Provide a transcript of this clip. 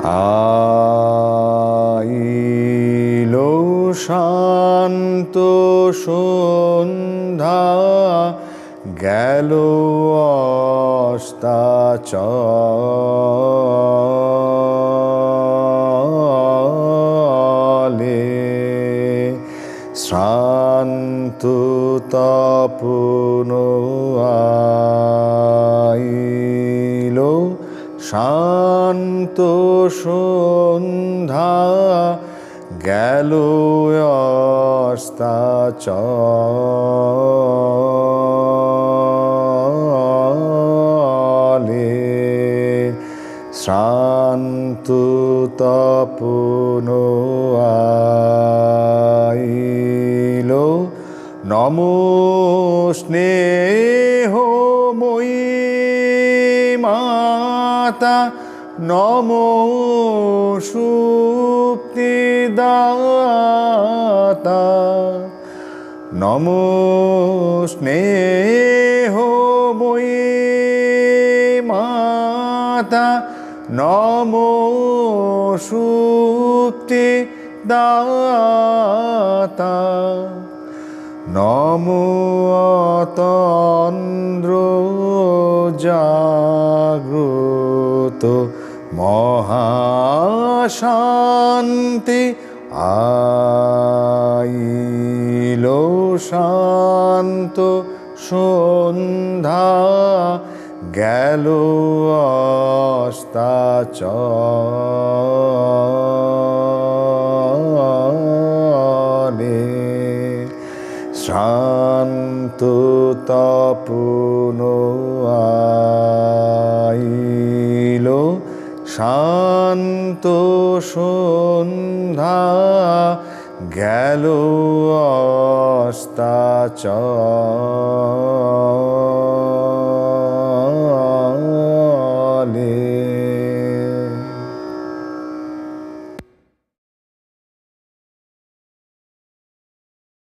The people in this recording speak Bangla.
আইলো শান্ত সন্ধ্যা, গেল অস্তাচলে। শ্রান্ত তপন আইলো শান্ত সন্ধ্যা, গেল অস্তাচলে। শ্রান্ত তপন আইলো। নমো স্নেহময়ী মাতা, নমো সুপ্তিদাতা। নমো স্নেহময়ী মাতা, নমো সুপ্তিদাতা। নমো অতন্দ্র জাগ্রত মহাশান্তি, আইলো শান্ত সন্ধ্যা, গেল অস্তাচলে। শ্রান্ত তপন আইলো শান্ত সন্ধ্যা, গেল অস্তাচলে।